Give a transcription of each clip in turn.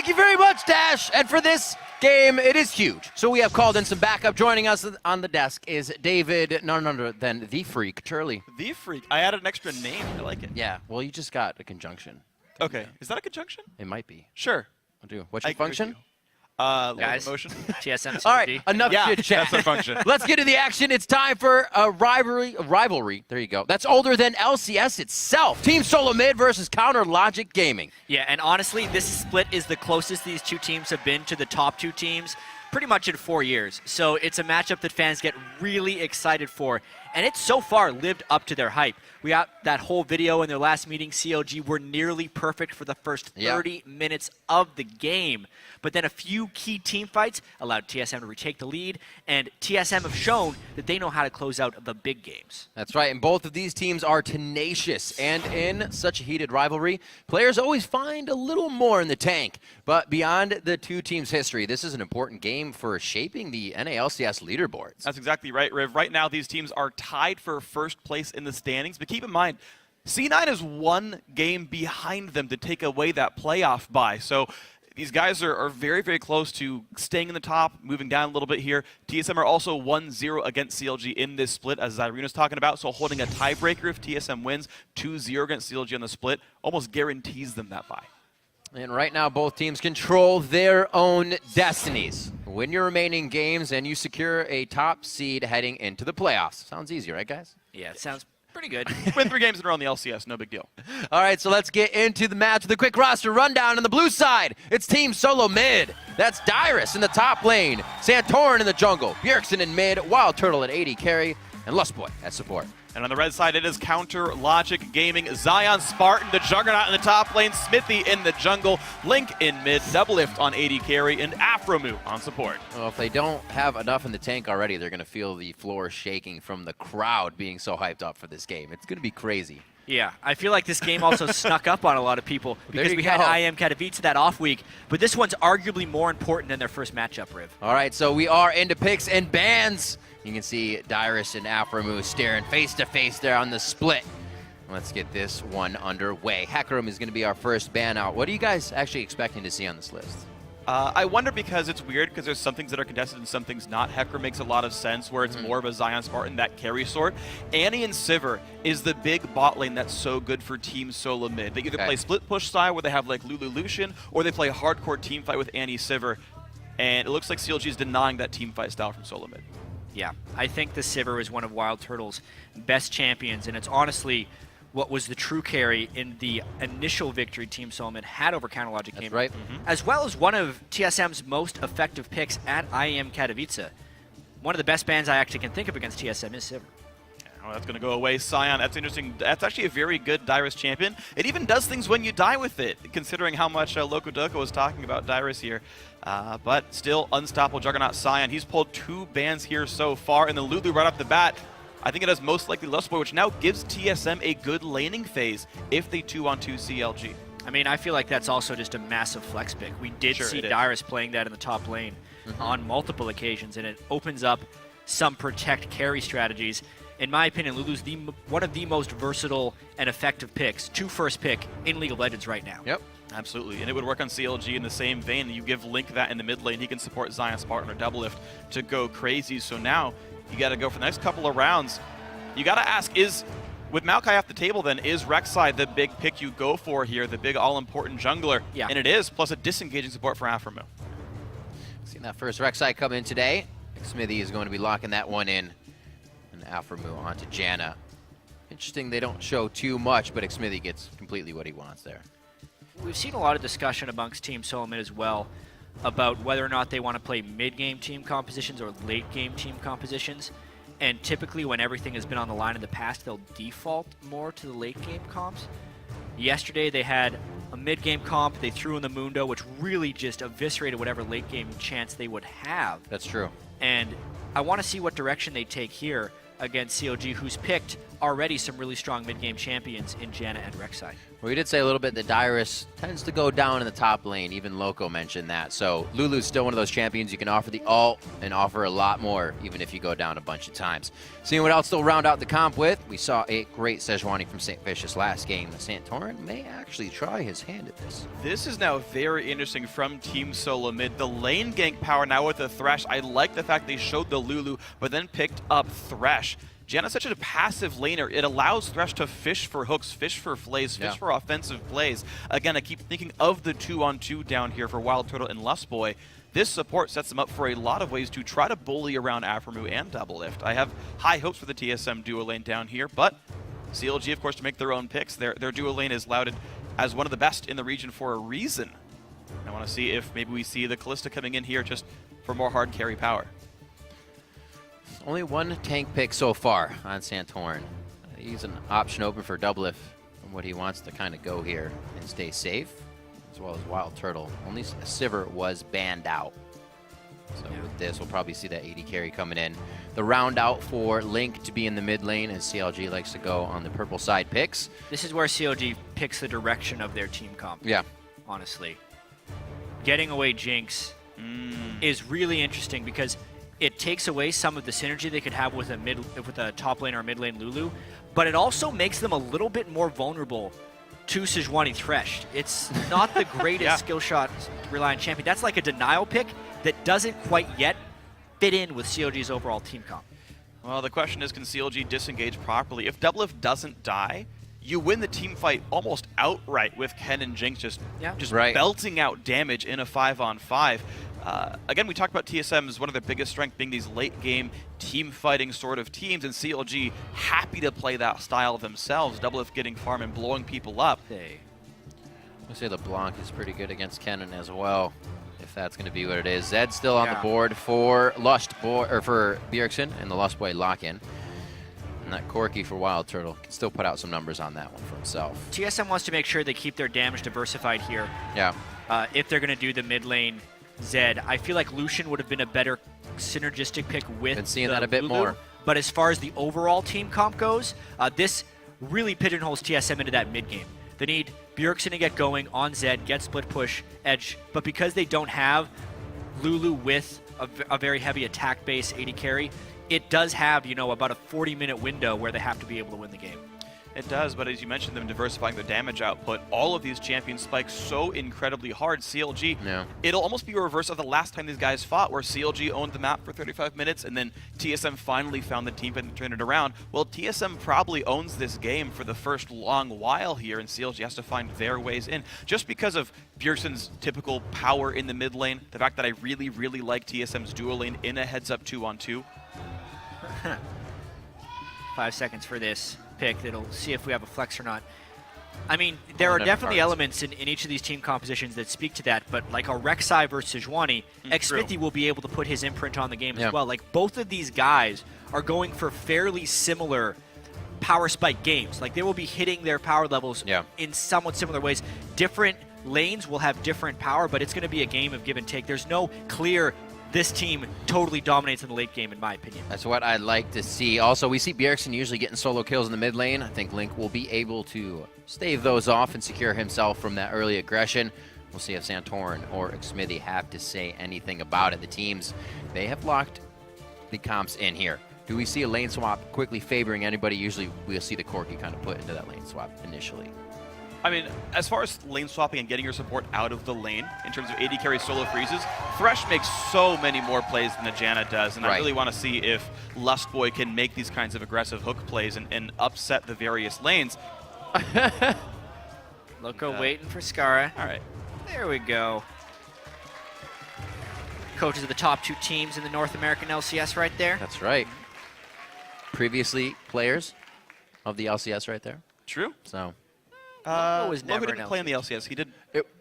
you very much, Dash. And for this game, it is huge. So we have called in some backup. Joining us on the desk is David, none other than The Freak Turley. The Freak. I added an extra name. I like it. Yeah, well, you just got a conjunction. Okay. Is that a conjunction? It might be. Sure. I'll do. What's your function? Guys, motion. Tsm CLG. All right, enough chit chat. That's a function. Let's get to the action. It's time for a rivalry. There you go. That's older than LCS itself. Team Solo Mid versus Counter Logic Gaming. Yeah, and honestly, this split is the closest these two teams have been to the top two teams pretty much in 4 years. So it's a matchup that fans get really excited for. And it's so far lived up to their hype. We got that whole video in their last meeting. CLG were nearly perfect for the first 30 minutes of the game. But then a few key team fights allowed TSM to retake the lead. And TSM have shown that they know how to close out the big games. That's right, and both of these teams are tenacious. And in such a heated rivalry, players always find a little more in the tank. But beyond the two teams' history, this is an important game for shaping the NALCS leaderboards. That's exactly right, Riv. Right now, these teams are tied for first place in the standings. But keep in mind, C9 is one game behind them to take away that playoff bye. So these guys are very, very close to staying in the top, moving down a little bit here. TSM are also 1-0 against CLG in this split, as Zyrena's talking about. So holding a tiebreaker if TSM wins 2-0 against CLG on the split almost guarantees them that bye. And right now, both teams control their own destinies. Win your remaining games, and you secure a top seed heading into the playoffs. Sounds easy, right, guys? Yeah, it sounds pretty good. Win 3 games in a row on the LCS, no big deal. All right, so let's get into the match with a quick roster rundown. On the blue side, it's Team Solo Mid. That's Dyrus in the top lane, Santorin in the jungle, Bjergsen in mid, Wild Turtle at 80 carry, and Lustboy at support. And on the red side, it is Counter Logic Gaming. Zion Spartan, the Juggernaut in the top lane, Smithy in the jungle, Link in mid, Doublelift on 80 carry, and Afromu on support. Well, if they don't have enough in the tank already, they're going to feel the floor shaking from the crowd being so hyped up for this game. It's going to be crazy. Yeah, I feel like this game also snuck up on a lot of people because we had IM Katowice that off week, but this one's arguably more important than their first matchup, Riv. All right, so we are into picks and bans. You can see Dyrus and Afromu staring face-to-face there on the split. Let's get this one underway. Hecarim is going to be our first ban out. What are you guys actually expecting to see on this list? I wonder because it's weird because there's some things that are contested and some things not. Hecarim makes a lot of sense where it's more of a Zion Spartan, that carry sort. Annie and Sivir is the big bot lane that's so good for Team Solo Mid. They either play split push style where they have like Lulu Lucian, or they play hardcore team fight with Annie Sivir. And it looks like CLG is denying that team fight style from Solo Mid. Yeah, I think the Sivir is one of Wild Turtle's best champions, and it's honestly what was the true carry in the initial victory Team Solo Mid had over Counter Logic Gaming. That's right. As well as one of TSM's most effective picks at IM Katowice. One of the best bans I actually can think of against TSM is Sivir. Oh, that's going to go away. Scion, that's interesting. That's actually a very good Dyrus champion. It even does things when you die with it, considering how much Loco Doco was talking about Dyrus here. But still, unstoppable Juggernaut Scion. He's pulled 2 bans here so far, and the Lulu right off the bat, I think it has most likely Lustboy, which now gives TSM a good laning phase if they 2-on-2 CLG. I mean, I feel like that's also just a massive flex pick. We did see Dyrus playing that in the top lane on multiple occasions, and it opens up some protect carry strategies. In my opinion, Lulu's one of the most versatile and effective picks, to first pick in League of Legends right now. Yep. Absolutely, and it would work on CLG in the same vein. You give Link that in the mid lane, he can support Zion Spartan or Doublelift to go crazy. So now you got to go for the next couple of rounds. You got to ask, with Maokai off the table then, is Rek'Sai the big pick you go for here, the big all-important jungler? Yeah. And it is, plus a disengaging support for Afromu. Seen that first Rek'Sai come in today. Smithy is going to be locking that one in. And Afromu onto Janna. Interesting they don't show too much, but Xmithy gets completely what he wants there. We've seen a lot of discussion amongst Team Solo Mid as well about whether or not they want to play mid-game team compositions or late-game team compositions. And typically when everything has been on the line in the past, they'll default more to the late-game comps. Yesterday they had a mid-game comp, they threw in the Mundo, which really just eviscerated whatever late-game chance they would have. That's true. And I want to see what direction they take here against CLG, who's picked already some really strong mid-game champions in Janna and Rek'Sai. We did say a little bit that Dyrus tends to go down in the top lane. Even Loco mentioned that. So Lulu's still one of those champions you can offer the ult and offer a lot more, even if you go down a bunch of times. Seeing what else they'll round out the comp with, we saw a great Sejuani from St. Vicious last game. Santorin may actually try his hand at this. This is now very interesting from Team Solo Mid. The lane gank power now with the Thresh. I like the fact they showed the Lulu, but then picked up Thresh. Janna's such a passive laner. It allows Thresh to fish for hooks, fish for flays, fish for offensive plays. Again, I keep thinking of the 2-on-2 down here for Wild Turtle and Lustboy. This support sets them up for a lot of ways to try to bully around Aphromoo and Doublelift. I have high hopes for the TSM duo lane down here, but CLG, of course, to make their own picks. Their duo lane is lauded as one of the best in the region for a reason. I want to see if maybe we see the Kalista coming in here just for more hard carry power. Only one tank pick so far on Santorin. He's an option open for Doublelift and what he wants to kind of go here and stay safe, as well as Wild Turtle. Only Sivir was banned out. So with this, we'll probably see that 80 carry coming in. The round out for Link to be in the mid lane, as CLG likes to go on the purple side picks. This is where CLG picks the direction of their team comp. Yeah. Honestly. Getting away Jinx is really interesting because it takes away some of the synergy they could have with a top lane or mid lane Lulu, but it also makes them a little bit more vulnerable to Sejuani Thresh. It's not the greatest skill shot reliant champion. That's like a denial pick that doesn't quite yet fit in with CLG's overall team comp. Well, the question is, can CLG disengage properly? If Doublelift doesn't die, you win the team fight almost outright with Ken and Jinx just belting out damage in a 5-on-5. Again, we talked about TSM as one of their biggest strengths being these late-game team-fighting sort of teams, and CLG happy to play that style themselves. Doublelift getting farm and blowing people up. I say LeBlanc is pretty good against Kennen as well, if that's going to be what it is. Zed's still on the board for for Bjergsen and the Lustboy lock-in. And that Corki for Wild Turtle can still put out some numbers on that one for himself. TSM wants to make sure they keep their damage diversified here. Yeah. If they're going to do the mid lane Zed, I feel like Lucian would have been a better synergistic pick with Been seeing that a bit more. But as far as the overall team comp goes, this really pigeonholes TSM into that mid game. They need Bjergsen to get going on Zed, get split push, edge, but because they don't have Lulu with a very heavy attack base 80 carry, it does have, you know, about a 40-minute window where they have to be able to win the game. It does, but as you mentioned, them diversifying their damage output, all of these champions spike so incredibly hard. CLG, it'll almost be a reverse of the last time these guys fought, where CLG owned the map for 35 minutes, and then TSM finally found the team and turned it around. Well, TSM probably owns this game for the first long while here, and CLG has to find their ways in. Just because of Bjergsen's typical power in the mid lane, the fact that I really, really like TSM's duo lane in a heads-up 2-on-2. 5 seconds for this pick. It'll see if we have a flex or not. I mean, there are definitely elements in each of these team compositions that speak to that, but like a Rek'Sai versus Sejuani, Xmithie will be able to put his imprint on the game as well. Like, both of these guys are going for fairly similar power spike games. Like, they will be hitting their power levels in somewhat similar ways. Different lanes will have different power, but it's going to be a game of give and take. There's no clear this team totally dominates in the late game, in my opinion. That's what I'd like to see. Also, we see Bjergsen usually getting solo kills in the mid lane. I think Link will be able to stave those off and secure himself from that early aggression. We'll see if Santorin or Xmithie have to say anything about it. The teams, they have locked the comps in here. Do we see a lane swap quickly favoring anybody? Usually we'll see the Corki kind of put into that lane swap initially. I mean, as far as lane swapping and getting your support out of the lane, in terms of AD carry solo freezes, Thresh makes so many more plays than the Janna does, and I really want to see if Lustboy can make these kinds of aggressive hook plays and upset the various lanes. Loco waiting for Skara. All right. There we go. Coaches of the top two teams in the North American LCS right there. That's right. Previously players of the LCS right there. True. So... Loco was never didn't play in the LCS. He did.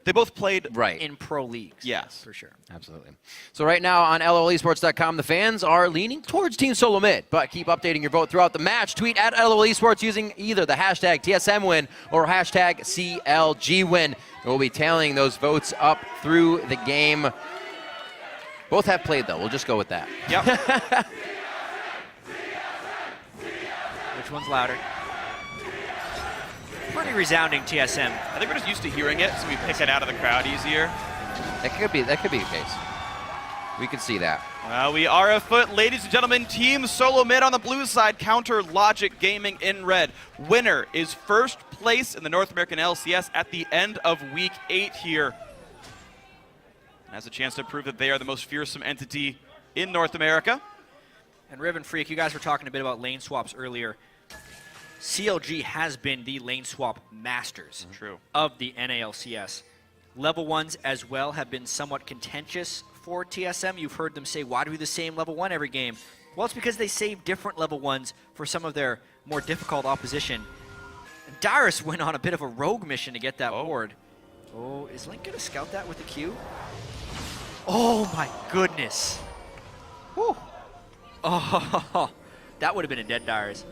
They both played in pro leagues. Yes, for sure. Absolutely. So right now on LOLesports.com, the fans are leaning towards Team Solo Mid, but keep updating your vote throughout the match. Tweet at LOLesports using either the hashtag TSMWin or hashtag CLGWin. We'll be tallying those votes up through the game. Both have played, though. We'll just go with that. Yep. Which one's louder? pretty resounding TSM. I think we're just used to hearing it, so we pick it out of the crowd easier. That could be the case. We can see that. Well, we are afoot, ladies and gentlemen. Team Solo Mid on the blue side, Counter Logic Gaming in red. Winner is first place in the North American LCS at the end of Week 8 here. And has a chance to prove that they are the most fearsome entity in North America. And Riven Freak, you guys were talking a bit about lane swaps earlier. CLG has been the lane swap masters of the NALCS. Level 1s as well have been somewhat contentious for TSM. You've heard them say, why do we do the same level 1 every game? Well, it's because they save different level 1s for some of their more difficult opposition. And Dyrus went on a bit of a rogue mission to get that ward. Oh, is Link going to scout that with the Q? Oh my goodness. Whew. Oh, that would have been a dead Dyrus.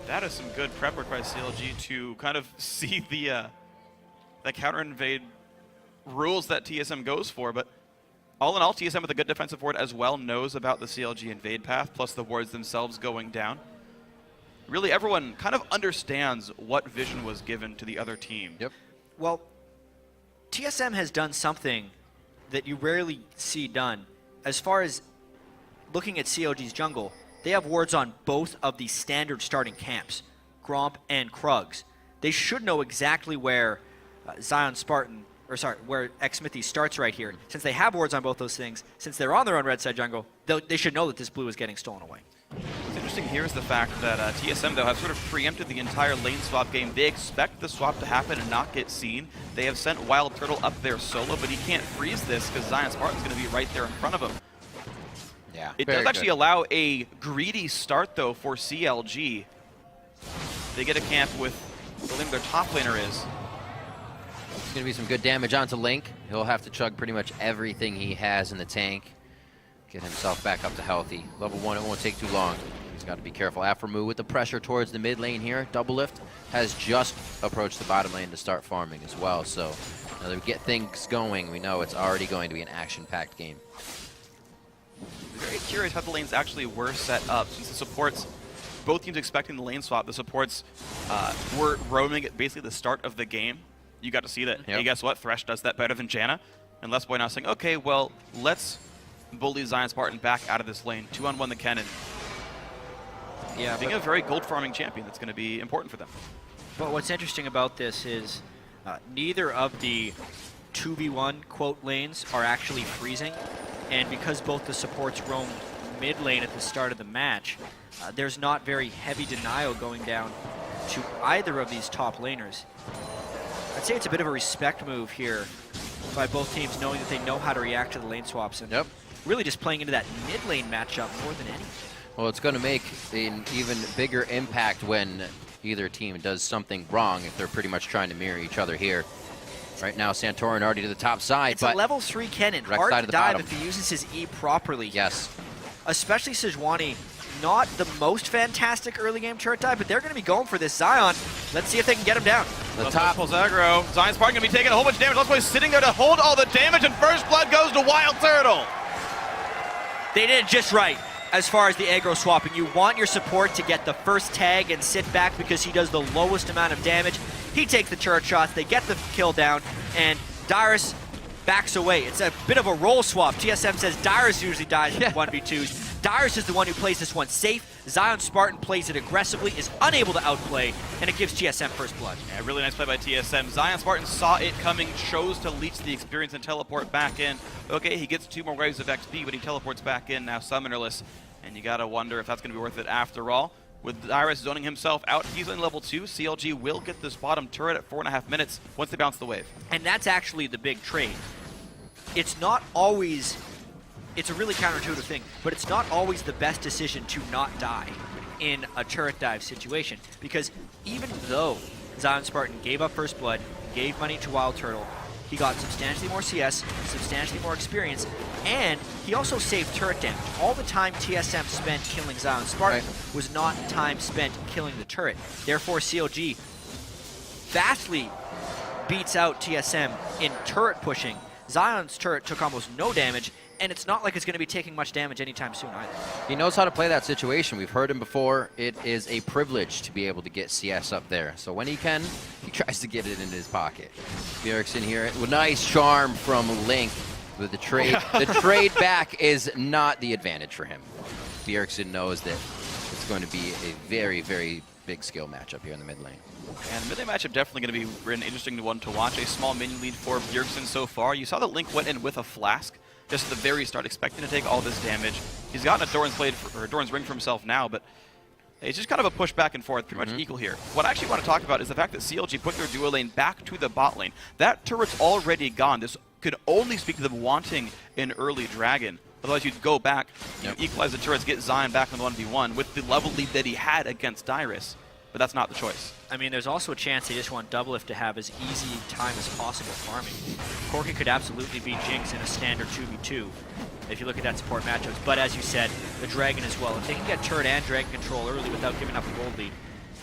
That is some good prep work by CLG to kind of see the counter invade rules that TSM goes for, but all in all, TSM with a good defensive ward as well knows about the CLG invade path, plus the wards themselves going down. Really, everyone kind of understands what vision was given to the other team. Yep. Well, TSM has done something that you rarely see done. As far as looking at CLG's jungle, they have wards on both of the standard starting camps, Gromp and Krugs. They should know exactly where Zion Spartan, where Xmithy starts right here. Since they have wards on both those things, since they're on their own red side jungle, they should know that this blue is getting stolen away. What's interesting here is the fact that TSM, though, have sort of preempted the entire lane swap game. They expect the swap to happen and not get seen. They have sent Wild Turtle up there solo, but he can't freeze this because Zion Spartan's going to be right there in front of him. Yeah, it does actually allow a greedy start, though, for CLG. They get a camp with, I believe their top laner is. It's going to be some good damage onto Link. He'll have to chug pretty much everything he has in the tank. Get himself back up to healthy. Level 1, it won't take too long. He's got to be careful. Aphromoo with the pressure towards the mid lane here. Double Lift has just approached the bottom lane to start farming as well. So now that we get things going, we know it's already going to be an action-packed game. Very curious how the lanes actually were set up, since the supports, both teams expecting the lane swap, the supports were roaming at basically the start of the game. You got to see that, hey, guess what? Thresh does that better than Janna. And Les Boy now saying, okay, well, let's bully Zion Spartan back out of this lane. 2-on-1 the Kennen. Yeah, being a very gold farming champion, that's going to be important for them. But what's interesting about this is neither of the 2v1 quote lanes are actually freezing. And because both the supports roamed mid lane at the start of the match, there's not very heavy denial going down to either of these top laners. I'd say it's a bit of a respect move here by both teams, knowing that they know how to react to the lane swaps and really just playing into that mid lane matchup more than anything. Well, it's going to make an even bigger impact when either team does something wrong if they're pretty much trying to mirror each other here. Right now, Santorin already to the top side. It's a level 3 Kennen. Hard to dive if he uses his E properly. Yes. Especially Sejuani. Not the most fantastic early game turret dive, but they're going to be going for this Zion. Let's see if they can get him down. The top pulls aggro. Zion Spartan going to be taking a whole bunch of damage. Let's sitting there to hold all the damage, and first blood goes to Wild Turtle. They did it just right. As far as the aggro swapping, you want your support to get the first tag and sit back because he does the lowest amount of damage. He takes the turret shots, they get the kill down, and Dyrus backs away. It's a bit of a roll swap. TSM says Dyrus usually dies in 1v2s. Dyrus is the one who plays this one safe. Zion Spartan plays it aggressively, is unable to outplay, and it gives TSM first blood. Yeah, really nice play by TSM. Zion Spartan saw it coming, chose to leech the experience and teleport back in. Okay, he gets 2 more waves of XP, but he teleports back in, now summonerless. And you gotta wonder if that's gonna be worth it after all. With Dyrus zoning himself out, he's in level 2. CLG will get this bottom turret at 4.5 minutes once they bounce the wave. And that's actually the big trade. It's not always, it's a really counterintuitive thing, but it's not always the best decision to not die in a turret dive situation. Because even though Zion Spartan gave up first blood, gave money to Wild Turtle, he got substantially more CS, substantially more experience, and he also saved turret damage. All the time TSM spent killing Zion Spartan was not time spent killing the turret. Therefore, CLG vastly beats out TSM in turret pushing. Zion's turret took almost no damage, and it's not like it's going to be taking much damage anytime soon either. He knows how to play that situation. We've heard him before. It is a privilege to be able to get CS up there. So when he can, he tries to get it in his pocket. Bjergsen here, nice charm from Link with the trade. The trade back is not the advantage for him. Bjergsen knows that it's going to be a very, very big skill matchup here in the mid lane. And the mid lane matchup definitely going to be an interesting one to watch. A small minion lead for Bjergsen so far. You saw that Link went in with a flask just at the very start, expecting to take all this damage. He's gotten a Doran's ring for himself now, but it's just kind of a push back and forth, pretty much equal here. What I actually want to talk about is the fact that CLG put their duo lane back to the bot lane. That turret's already gone. This could only speak to them wanting an early dragon. Otherwise, you'd go back, equalize the turrets, get Zion back on the 1v1 with the level lead that he had against Dyrus. But that's not the choice. I mean, there's also a chance they just want Doublelift to have as easy time as possible farming. Corki could absolutely beat Jinx in a standard 2v2 if you look at that support matchups. But as you said, the Dragon as well. If they can get turret and Dragon control early without giving up a gold lead,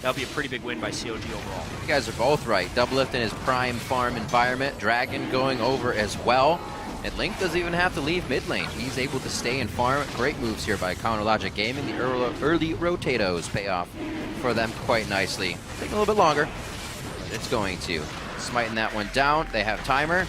that'll be a pretty big win by COG overall. You guys are both right. Doublelift in his prime farm environment. Dragon going over as well. And Link doesn't even have to leave mid lane. He's able to stay and farm. Great moves here by Counterlogic Gaming. The early rotatos pay off for them quite nicely. Take a little bit longer, but it's going to. Smiting that one down. They have timer.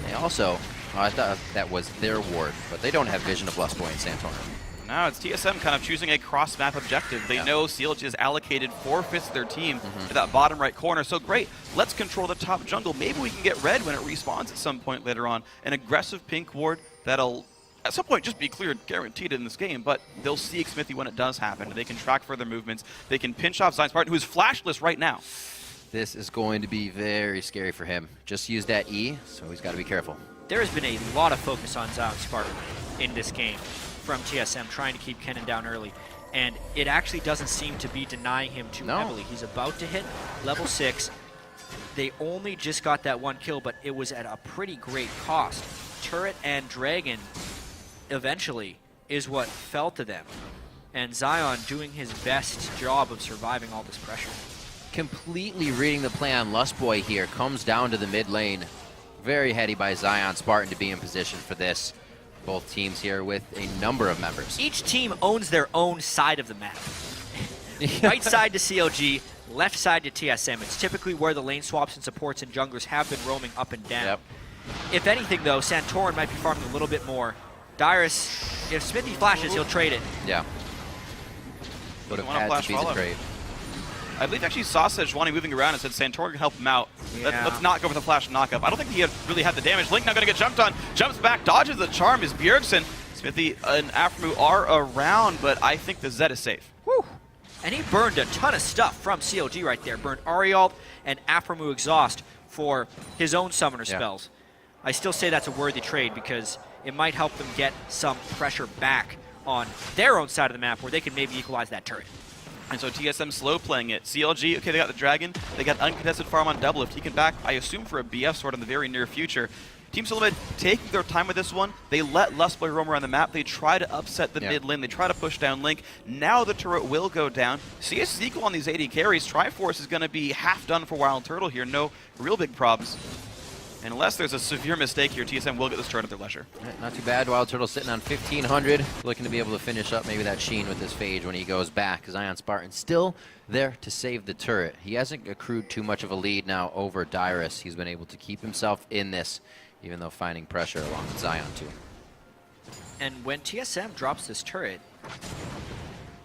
They also, I thought that was their ward, but they don't have vision of Lustboy and Santorum. Now it's TSM kind of choosing a cross-map objective. They know CLG has allocated 4/5 of their team to that bottom right corner. So great, let's control the top jungle. Maybe we can get red when it respawns at some point later on. An aggressive pink ward that'll at some point just be cleared, guaranteed in this game, but they'll see Xmithy when it does happen. They can track further movements. They can pinch off Zion's Spartan, who is flashless right now. This is going to be very scary for him. Just use that E, so he's got to be careful. There has been a lot of focus on Zion Spartan in this game from TSM, trying to keep Kennen down early. And it actually doesn't seem to be denying him too heavily. He's about to hit level 6. They only just got that one kill, but it was at a pretty great cost. Turret and Dragon eventually is what fell to them. And Zion doing his best job of surviving all this pressure. Completely reading the play on Lustboy here. Comes down to the mid lane. Very heady by Zion Spartan to be in position for this. Both teams here with a number of members. Each team owns their own side of the map. Right side to CLG, left side to TSM. It's typically where the lane swaps and supports and junglers have been roaming up and down. If anything, though, Santorin might be farming a little bit more. Dyrus, if Smithy flashes, he'll trade it. Yeah. Would have had to be the trade. I believe actually saw Sejuani moving around and said Santorin can help him out. Let's not go for the flash knockup. I don't think he really had the damage. Link now going to get jumped on. Jumps back, dodges the charm is Bjergsen. Smithy and Aphromoo are around, but I think the Zed is safe. Whew. And he burned a ton of stuff from CLG right there. Burned Arialt and Aphromoo Exhaust for his own summoner spells. I still say that's a worthy trade because it might help them get some pressure back on their own side of the map where they can maybe equalize that turret. And so TSM slow playing it. CLG, okay, they got the Dragon. They got uncontested farm on Doublelift. He can back, I assume, for a BF sword in the very near future. Team Solomid taking their time with this one. They let Lustboy roam around the map. They try to upset the mid lane. They try to push down Link. Now the turret will go down. CS is equal on these AD carries. Triforce is going to be half done for Wild Turtle here. No real big probs. And unless there's a severe mistake here, TSM will get this turret at their leisure. Not too bad. Wild Turtle sitting on 1,500. Looking to be able to finish up maybe that Sheen with this Phage when he goes back. Zion Spartan still there to save the turret. He hasn't accrued too much of a lead now over Dyrus. He's been able to keep himself in this, even though finding pressure along with Zion too. And when TSM drops this turret,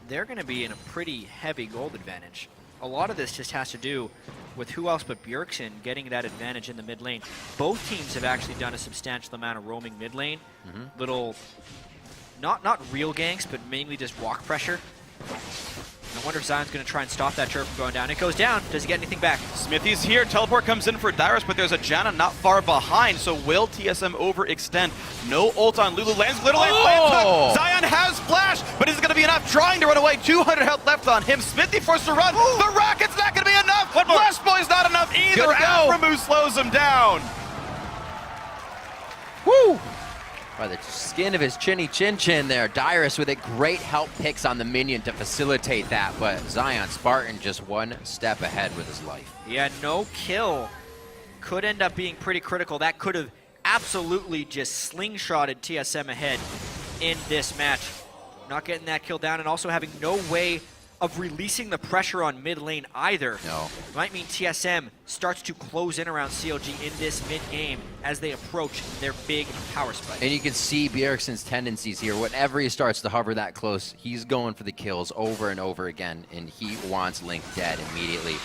they're going to be in a pretty heavy gold advantage. A lot of this just has to do with who else but Bjergsen getting that advantage in the mid lane. Both teams have actually done a substantial amount of roaming mid lane. Little, not real ganks, but mainly just walk pressure. I wonder if Zion's going to try and stop that turret from going down. It goes down. Does he get anything back? Smithy's here. Teleport comes in for Dyrus, but there's a Janna not far behind. So will TSM overextend? No ult on Lulu. Lands literally Zion has flash, but is it going to be enough? Trying to run away. 200 health left on him. Smithy forced to run. The Rocket's not going to be enough. Lustboy's not enough either. Aphromoo slows him down. Woo! By the skin of his chinny chin there. Dyrus with a great help picks on the minion to facilitate that, but Zion Spartan just one step ahead with his life. Yeah, no kill could end up being pretty critical. That could have absolutely just slingshotted TSM ahead in this match. Not getting that kill down and also having no way of releasing the pressure on mid lane either. No. Might mean TSM starts to close in around CLG in this mid game as they approach their big power spike. And you can see Bjergsen's tendencies here. Whenever he starts to hover that close, he's going for the kills over and over again, and he wants Link dead immediately.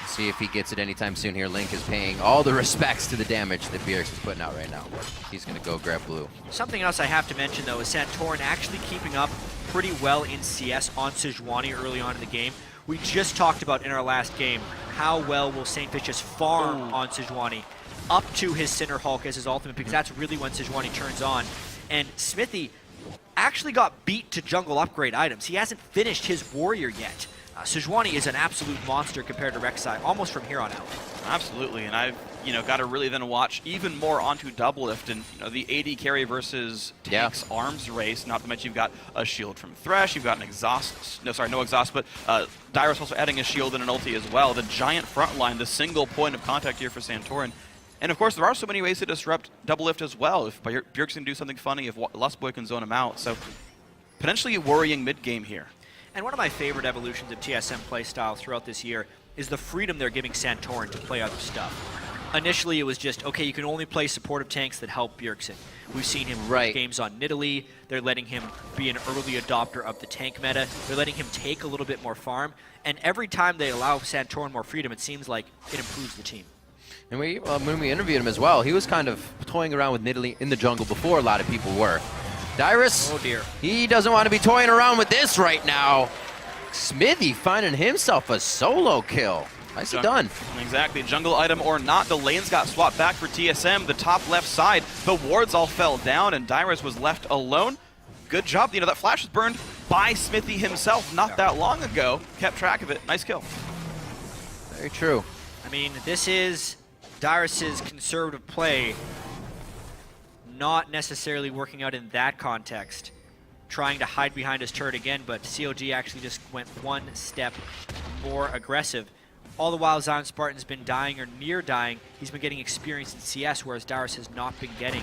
See if he gets it anytime soon here. Link is paying all the respects to the damage that Bjergsen's putting out right now. He's going to go grab blue. Something else I have to mention, though, is Santorin actually keeping up pretty well in CS on Sejuani early on in the game. We just talked about in our last game how well will Saintfish just farm on Sejuani up to his Cinder Hulk as his ultimate, because that's really when Sejuani turns on. And Smithy actually got beat to jungle upgrade items. He hasn't finished his warrior yet. Sejuani is an absolute monster compared to Rek'Sai, almost from here on out. Absolutely, and I've got to really then watch even more onto Doublelift and the AD carry versus tanks arms race. Not to mention you've got a shield from Thresh, you've got an exhaust. No exhaust, but Dyrus also adding a shield and an ulti as well. The giant front line, the single point of contact here for Santorin. And of course, there are so many ways to disrupt Doublelift as well. If Bjergsen can do something funny, if Lustboy can zone him out, so potentially a worrying mid game here. And one of my favorite evolutions of TSM playstyle throughout this year is the freedom they're giving Santorin to play other stuff. Initially, it was just, okay, you can only play supportive tanks that help Bjergsen. We've seen him play games on Nidalee. They're letting him be an early adopter of the tank meta. They're letting him take a little bit more farm. And every time they allow Santorin more freedom, it seems like it improves the team. And when we interviewed him as well, he was kind of toying around with Nidalee in the jungle before a lot of people were. Dyrus, oh dear, he doesn't want to be toying around with this right now. Smithy finding himself a solo kill. Nicely done. Exactly. Jungle item or not, the lanes got swapped back for TSM. The top left side, the wards all fell down, and Dyrus was left alone. Good job. That flash was burned by Smithy himself not that long ago. Kept track of it. Nice kill. Very true. I mean, this is Dyrus's conservative play, not necessarily working out in that context. Trying to hide behind his turret again, but CLG actually just went one step more aggressive. All the while, Zion Spartan's been dying or near dying. He's been getting experience in CS, whereas Dyrus has not been getting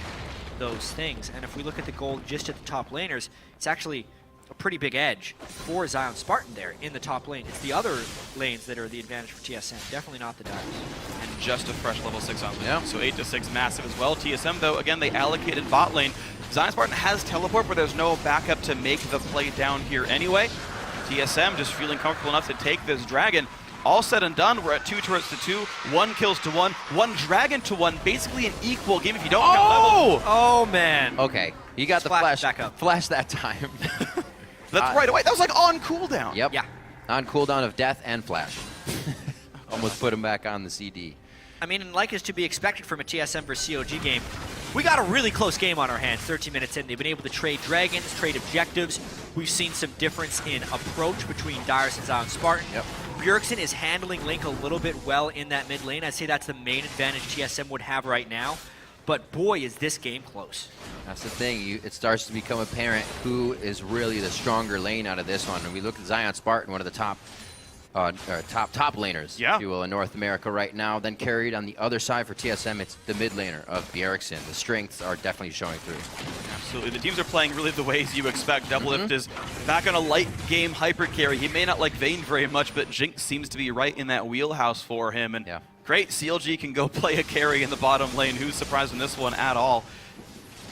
those things. And if we look at the gold just at the top laners, it's actually a pretty big edge for Zion Spartan there in the top lane. It's the other lanes that are the advantage for TSM, definitely not the Dyrus. And just a fresh level 6 on lane, so 8-6 massive as well. TSM, though, again, they allocated bot lane. Zion Spartan has teleport, but there's no backup to make the play down here anyway. TSM just feeling comfortable enough to take this dragon. All said and done, we're at 2 turrets to 2, 1 kills to 1, 1 dragon to 1, basically an equal game if you don't count level. Oh, man. Okay, you got the flash back up. Flash that time. That's right away. That was like on cooldown. Yep. Yeah. On cooldown of death and flash. Almost put him back on the CD. I mean, like is to be expected from a TSM versus COG game, we got a really close game on our hands 13 minutes in. They've been able to trade dragons, trade objectives. We've seen some difference in approach between Dyrus and Zion Spartan. Yep. Bjergsen is handling Link a little bit well in that mid lane. I'd say that's the main advantage TSM would have right now. But boy, is this game close. That's the thing. It starts to become apparent who is really the stronger lane out of this one. And we look at Zion Spartan, one of the top laners, if you will, in North America right now. Then carried on the other side for TSM, it's the mid laner of Bjergsen. The strengths are definitely showing through. Absolutely. The teams are playing really the ways you expect. Doublelift is back on a light game hyper carry. He may not like Vayne very much, but Jinx seems to be right in that wheelhouse for him. And great, CLG can go play a carry in the bottom lane. Who's surprised in this one at all?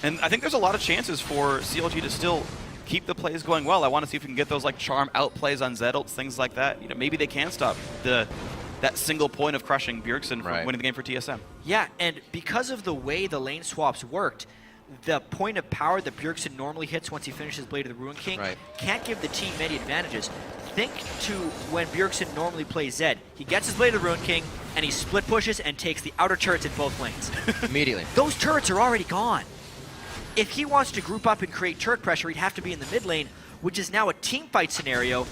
And I think there's a lot of chances for CLG to still keep the plays going well. I want to see if we can get those like charm outplays on Zed ults, things like that. Maybe they can stop that single point of crushing Bjergsen from winning the game for TSM. Yeah, and because of the way the lane swaps worked, the point of power that Bjergsen normally hits once he finishes Blade of the Ruin King can't give the team many advantages. Think to when Bjergsen normally plays Zed. He gets his Blade of the Ruin King, and he split pushes and takes the outer turrets in both lanes. Immediately. Those turrets are already gone. If he wants to group up and create turret pressure, he'd have to be in the mid lane, which is now a team fight scenario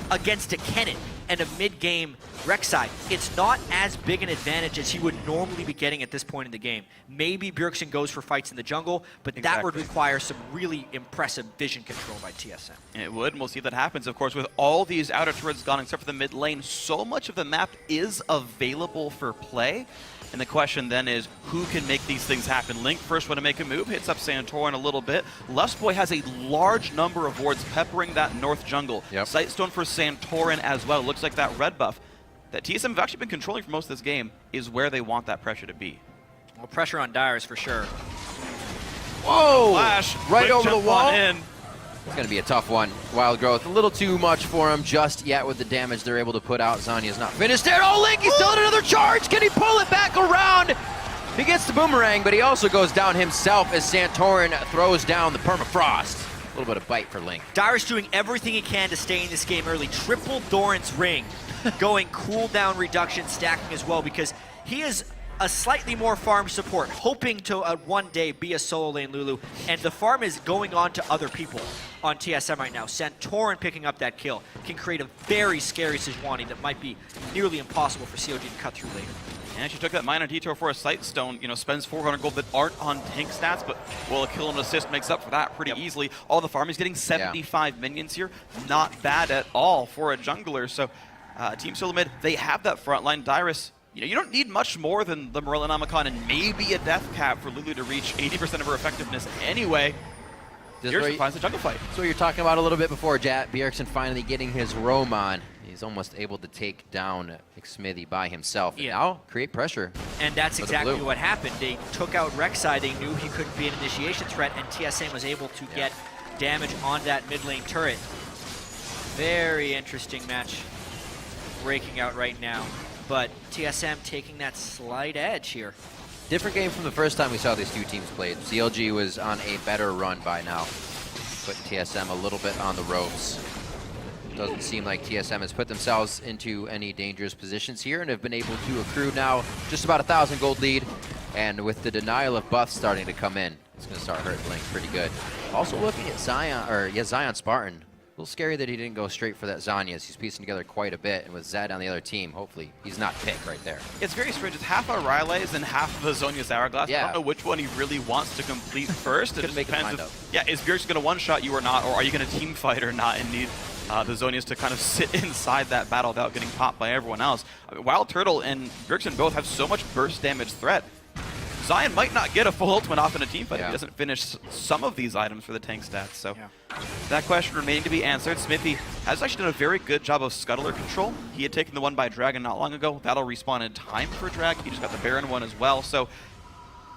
against a Kennen. and a mid-game Rek'Sai, it's not as big an advantage as he would normally be getting at this point in the game. Maybe Bjergsen goes for fights in the jungle, but that would require some really impressive vision control by TSM. It would, and we'll see if that happens. Of course, with all these outer turrets gone except for the mid lane, so much of the map is available for play. And the question then is, who can make these things happen? Link first want to make a move, hits up Santorin a little bit. Lustboy has a large number of wards peppering that north jungle. Sightstone for Santorin as well. Looks like that red buff that TSM have actually been controlling for most of this game is where they want that pressure to be. Well, pressure on Dyrus for sure. Whoa! Flash, right over the wall. In. It's going to be a tough one. Wild Growth, a little too much for him just yet with the damage they're able to put out. Zanya's not finished there. Oh, Link, he's still in another charge. Can he pull it back around? He gets the boomerang, but he also goes down himself as Santorin throws down the permafrost. A little bit of bite for Link. Dyrus doing everything he can to stay in this game early. Triple Doran's ring, going cooldown reduction, stacking as well, because he is a slightly more farm support, hoping to one day be a solo lane Lulu, and the farm is going on to other people on TSM right now. Santorin picking up that kill can create a very scary Sejuani that might be nearly impossible for COG to cut through later. And she took that minor detour for a Sightstone, spends 400 gold that aren't on tank stats, but a kill and assist makes up for that pretty easily. All the farm is getting 75 minions here. Not bad at all for a jungler. So Team Solo Mid, they have that front line. Dyrus, you don't need much more than the Morellonomicon and maybe a death cap for Lulu to reach 80% of her effectiveness anyway. Bjergsen finds the jungle fight. So you're talking about a little bit before, Bjergsen finally getting his roam on. He's almost able to take down Smithy by himself. And now create pressure. And that's exactly what happened. They took out Rek'Sai. They knew he couldn't be an initiation threat, and TSM was able to get damage on that mid lane turret. Very interesting match breaking out right now. But TSM taking that slight edge here. Different game from the first time we saw these two teams played. CLG was on a better run by now, putting TSM a little bit on the ropes. Doesn't seem like TSM has put themselves into any dangerous positions here and have been able to accrue now just about 1,000 gold lead. And with the denial of buffs starting to come in, it's going to start hurting Link pretty good. Also looking at Zion Spartan. A little scary that he didn't go straight for that Zanya. He's piecing together quite a bit, and with Zed on the other team, hopefully he's not picked right there. It's very strange. It's half a Ryle's and half of a Zhonya's Hourglass. I don't know which one he really wants to complete first. It just depends if, is Bjergsen going to one-shot you or not, or are you going to team fight or not and need the Zhonyas to kind of sit inside that battle without getting popped by everyone else. Wild Turtle and Bjergsen both have so much burst damage threat. Zion might not get a full ultimate off in a team fight if he doesn't finish some of these items for the tank stats. So that question remaining to be answered. Smithy has actually done a very good job of scuttler control. He had taken the one by Dragon not long ago. That'll respawn in time for Drag. He just got the Baron one as well. So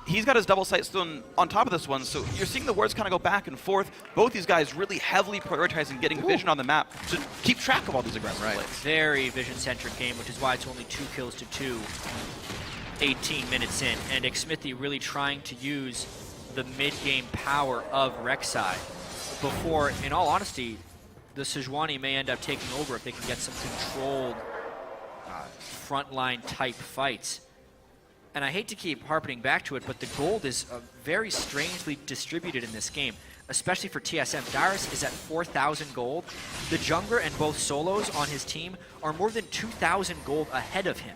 he's got his double Sightstone on top of this one. So you're seeing the wards kind of go back and forth. Both these guys really heavily prioritizing getting vision on the map to keep track of all these aggressive plays. Very vision-centric game, which is why it's only 2 kills to 2. 18 minutes in, and Xmithy really trying to use the mid-game power of Rek'Sai before, in all honesty, the Sejuani may end up taking over if they can get some controlled frontline type fights. And I hate to keep harping back to it, but the gold is very strangely distributed in this game, especially for TSM. Dyrus is at 4,000 gold. The jungler and both solos on his team are more than 2,000 gold ahead of him.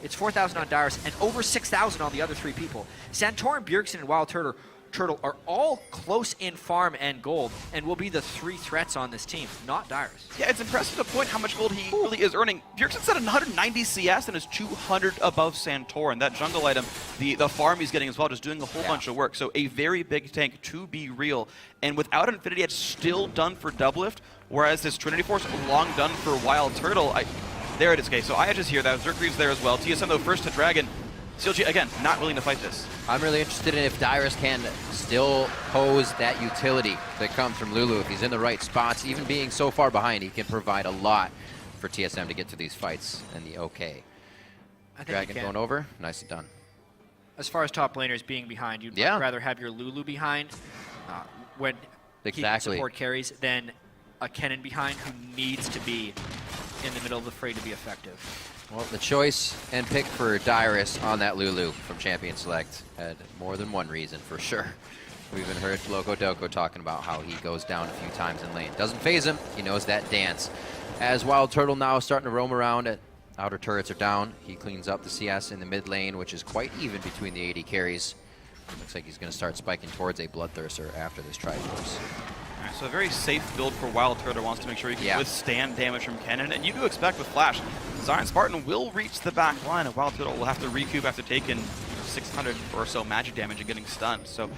It's 4,000 on Dyrus and over 6,000 on the other 3 people. Santorin, Bjergsen, and Wild Turtle are all close in farm and gold and will be the 3 threats on this team, not Dyrus. Yeah, it's impressive to point how much gold he really is earning. Bjergsen's at 190 CS and is 200 above Santorin. That jungle item, the farm he's getting as well, just doing a whole bunch of work. So a very big tank, to be real. And without Infinity Edge still done for Doublift, whereas this Trinity Force long done for Wild Turtle, there it is, okay, so I just hear that. Zergreave's there as well. TSM, though, first to Dragon. CLG, again, not willing to fight this. I'm really interested in if Dyrus can still pose that utility that comes from Lulu. If he's in the right spots, even being so far behind, he can provide a lot for TSM to get to these fights and the OK. Dragon going over, nicely done. As far as top laners being behind, you'd much rather have your Lulu behind when he support carries than a Kennen behind who needs to be in the middle of the fray to be effective. Well, the choice and pick for Dyrus on that Lulu from Champion Select had more than one reason for sure. We even heard Loco Doco talking about how he goes down a few times in lane. Doesn't phase him, he knows that dance. As Wild Turtle now is starting to roam around at outer turrets are down. He cleans up the CS in the mid lane, which is quite even between the AD carries. Looks like he's going to start spiking towards a Bloodthirster after this Triforce. Alright, so a very safe build for Wild Turtle. Wants to make sure he can withstand damage from Cannon. And you do expect with Flash, Zion Spartan will reach the back line, and Wild Turtle will have to recoup after taking 600 or so magic damage and getting stunned. So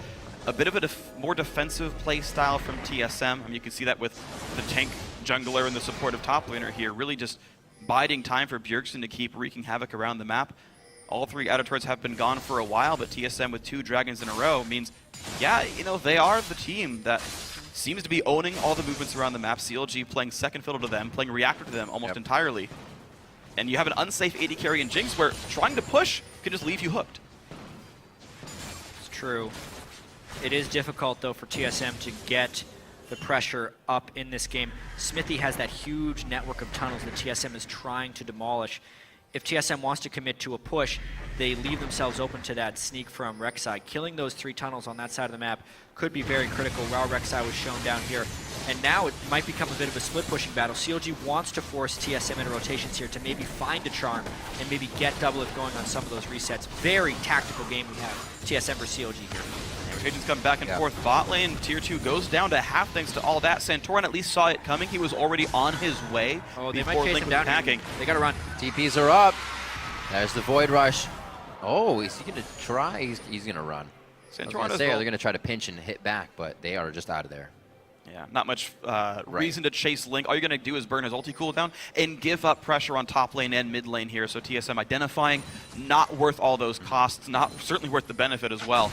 a bit of a more defensive play style from TSM. I mean, you can see that with the tank jungler and the supportive top laner here, really just biding time for Bjergsen to keep wreaking havoc around the map. All three outer turrets have been gone for a while, but TSM with 2 dragons in a row means, yeah, you know, they are the team that seems to be owning all the movements around the map. CLG playing second fiddle to them, playing reactor to them almost entirely. And you have an unsafe AD carry in Jinx where trying to push can just leave you hooked. It's true. It is difficult, though, for TSM to get the pressure up in this game. Smithy has that huge network of tunnels that TSM is trying to demolish. If TSM wants to commit to a push, they leave themselves open to that sneak from Rek'Sai. Killing those 3 tunnels on that side of the map could be very critical while Rek'Sai was shown down here. And now it might become a bit of a split pushing battle. CLG wants to force TSM into rotations here to maybe find a charm and maybe get Doublelift going on some of those resets. Very tactical game we have, TSM versus CLG here. Rotations come back and forth. Bot lane, tier 2 goes down to half thanks to all that. Santorin at least saw it coming. He was already on his way before Link was attacking. They gotta run. TPs are up. There's the Void Rush. Oh, is he going to try? He's going to run. Santorin they're going to try to pinch and hit back, but they are just out of there. Yeah, not much reason to chase Link. All you're going to do is burn his ulti cooldown and give up pressure on top lane and mid lane here. So TSM identifying, not worth all those costs, not certainly worth the benefit as well.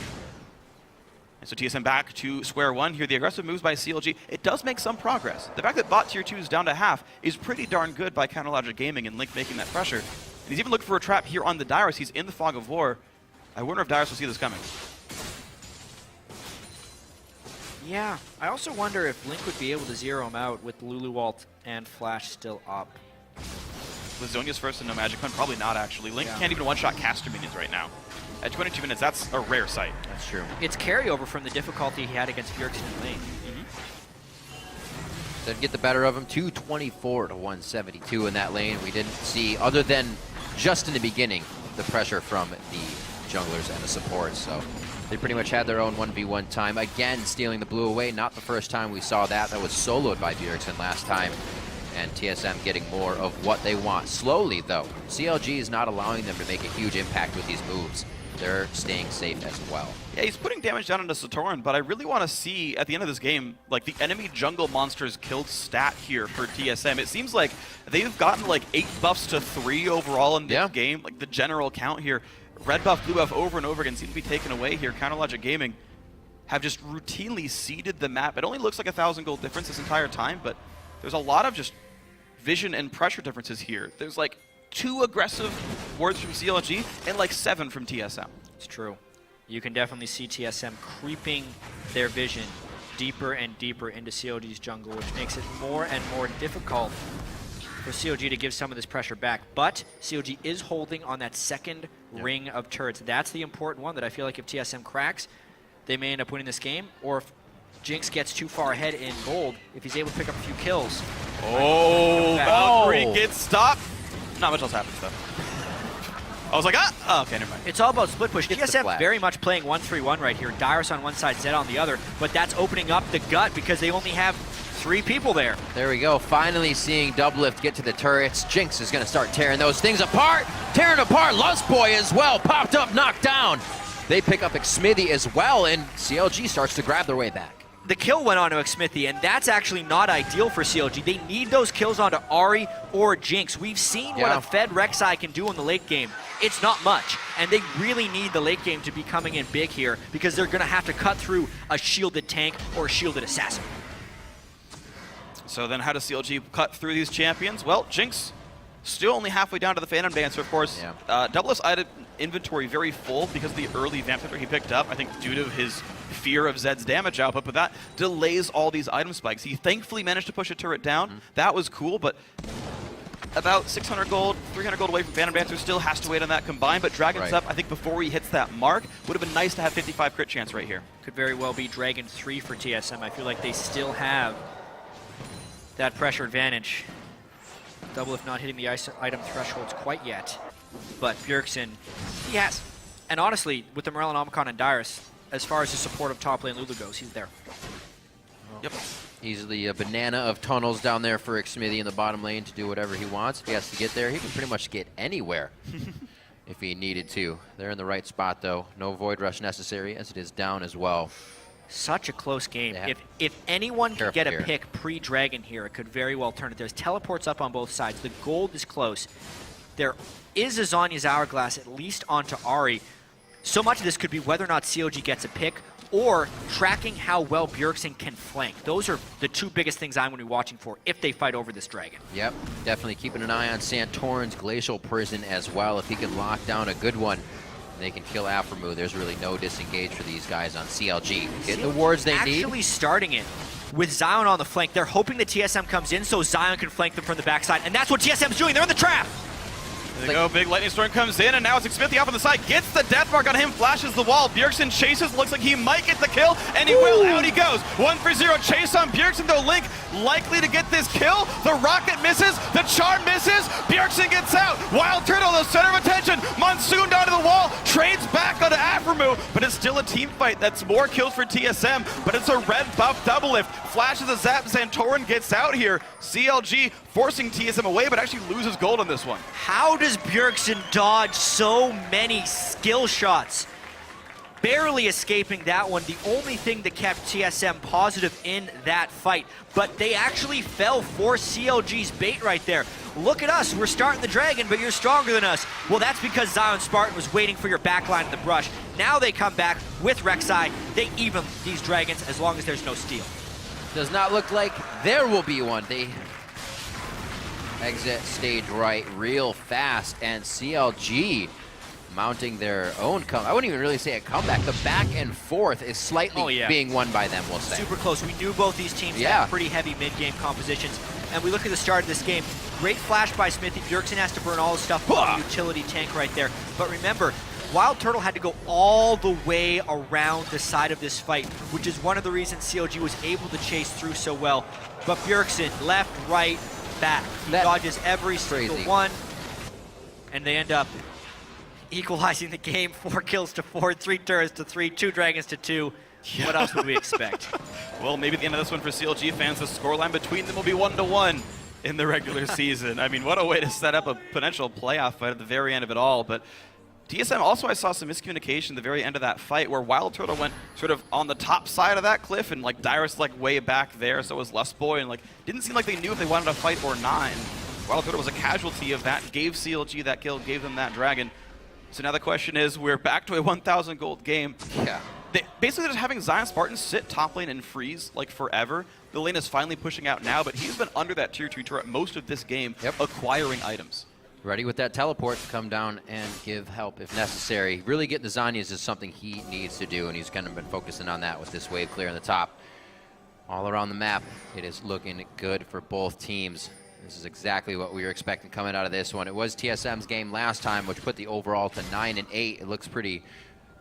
And so TSM back to square one here. The aggressive moves by CLG, it does make some progress. The fact that bot tier 2 is down to half is pretty darn good by Counterlogic Gaming and Link making that pressure. And he's even looking for a trap here on the Dyrus. He's in the fog of war. I wonder if Dyrus will see this coming. Yeah, I also wonder if Link would be able to zero him out with Lulu Ult and Flash still up. With Zhonya's first and no magic one, probably not actually. Link can't even one-shot caster minions right now. At 22 minutes, that's a rare sight. That's true. It's carryover from the difficulty he had against Bjergsen in lane. Didn't get the better of him. 224 to 172 in that lane. We didn't see, other than just in the beginning, the pressure from the junglers and the supports. So they pretty much had their own 1v1 time. Again, stealing the blue away. Not the first time we saw that. That was soloed by Bjergsen last time. And TSM getting more of what they want. Slowly, though. CLG is not allowing them to make a huge impact with these moves. They're staying safe as well. Yeah, he's putting damage down into Santorin, but I really want to see, at the end of this game, like the enemy jungle monsters killed stat here for TSM. It seems like they've gotten like 8 buffs to 3 overall in this game, like the general count here. Red buff, blue buff over and over again seem to be taken away here. Counterlogic Gaming have just routinely seeded the map. It only looks like 1,000 gold difference this entire time, but there's a lot of just vision and pressure differences here. There's like 2 aggressive wards from CLG and like 7 from TSM. It's true. You can definitely see TSM creeping their vision deeper and deeper into CLG's jungle, which makes it more and more difficult for CLG to give some of this pressure back. But CLG is holding on that second ring of turrets. That's the important one that I feel like if TSM cracks, they may end up winning this game, or if Jinx gets too far ahead in gold, if he's able to pick up a few kills. Oh, Valkyrie gets stopped. Not much else happens, though. I was like, oh, okay, never mind. It's all about split push. TSM very much playing 1-3-1 right here. Dyrus on one side, Zed on the other, but that's opening up the gut because they only have 3 people there. There we go. Finally seeing Doublelift get to the turrets. Jinx is going to start tearing those things apart. Tearing apart Lustboy as well. Popped up, knocked down. They pick up Xmithy as well, and CLG starts to grab their way back. The kill went on to Xmithy, and that's actually not ideal for CLG. They need those kills onto Ahri or Jinx. We've seen what a fed Rek'Sai can do in the late game. It's not much, and they really need the late game to be coming in big here because they're going to have to cut through a shielded tank or a shielded assassin. So then how does CLG cut through these champions? Well, Jinx still only halfway down to the Phantom Dancer, of course. Doublelift's item inventory very full because of the early Vamp Scepter he picked up, I think due to his fear of Zed's damage output, but that delays all these item spikes. He thankfully managed to push a turret down. That was cool, but about 600 gold, 300 gold away from Phantom Dancer, still has to wait on that combined, but Dragon's up, I think before he hits that mark, would have been nice to have 55 crit chance right here. Could very well be Dragon 3 for TSM. I feel like they still have that pressure advantage. Doublelift not hitting the item thresholds quite yet. But Bjergsen, he has. And honestly, with the Morel and Omicron and Dyrus, as far as the support of top lane Lulu goes, he's there. Yep. He's the banana of tunnels down there for Xmithy in the bottom lane to do whatever he wants. If he has to get there, he can pretty much get anywhere if he needed to. They're in the right spot, though. No Void Rush necessary, as it is down as well. Such a close game. Yeah. If anyone can get a pick pre-Dragon here, it could very well turn it. There's teleports up on both sides. The gold is close. There is a Zhonya's Hourglass, at least onto Ahri. So much of this could be whether or not CLG gets a pick, or tracking how well Bjergsen can flank. Those are the two biggest things I'm going to be watching for if they fight over this Dragon. Yep, definitely keeping an eye on Santorin's Glacial Prison as well. If he can lock down a good one, they can kill Aphromoo. There's really no disengage for these guys on CLG. Getting the wards they need. Actually starting it with Zion on the flank. They're hoping that TSM comes in so Zion can flank them from the backside, and that's what TSM's doing. They're in the trap. There they go, big lightning storm comes in, and now it's Xmithy off on the side, gets the death mark on him, flashes the wall. Bjergsen chases, looks like he might get the kill, and he will. Out he goes. 1-for-0 chase on Bjergsen, though. Link likely to get this kill. The rocket misses, the charm misses. Bjergsen gets out. Wild Turtle, the center of attention. Monsoon down to the wall, trades back onto Aphromoo, but it's still a team fight. That's more kills for TSM, but it's a red buff Doublelift. Flashes a zap, Santorin gets out here. CLG forcing TSM away, but actually loses gold on this one. How does Bjergsen dodge so many skill shots? Barely escaping that one. The only thing that kept TSM positive in that fight, but they actually fell for CLG's bait right there. Look at us, we're starting the Dragon, but you're stronger than us. Well, that's because Zion Spartan was waiting for your backline in the brush. Now they come back with Rek'Sai. They even these Dragons as long as there's no steal. Does not look like there will be one. They exit stage right real fast, and CLG mounting their own comeback. I wouldn't even really say a comeback. The back and forth is slightly being won by them, we'll say. Super close. We knew both these teams had pretty heavy mid-game compositions. And we look at the start of this game. Great flash by Xmithy. Bjergsen has to burn all his stuff with a utility tank right there. But remember, Wild Turtle had to go all the way around the side of this fight, which is one of the reasons CLG was able to chase through so well. But Bjergsen, left, right, back. He dodges every single one. And they end up equalizing the game. 4 kills to 4, 3 turrets to 3, 2 dragons to 2. Yeah. What else would we expect? Well, maybe at the end of this one for CLG fans, the scoreline between them will be 1-1 in the regular season. I mean, what a way to set up a potential playoff fight at the very end of it all. But TSM also, I saw some miscommunication at the very end of that fight where Wild Turtle went sort of on the top side of that cliff, and like Dyrus like way back there, so was Lust Boy, and like didn't seem like they knew if they wanted to fight or not. And Wild Turtle was a casualty of that, gave CLG that kill, gave them that dragon. So now the question is, we're back to a 1,000 gold game. Yeah. Basically just having Zion Spartan sit top lane and freeze like forever. The lane is finally pushing out now, but he's been under that tier 2 turret most of this game, acquiring items. Ready with that teleport to come down and give help if necessary. Really getting the Zhonya's is something he needs to do, and he's kind of been focusing on that with this wave clear on the top. All around the map, it is looking good for both teams. This is exactly what we were expecting coming out of this one. It was TSM's game last time, which put the overall to 9-8. It looks pretty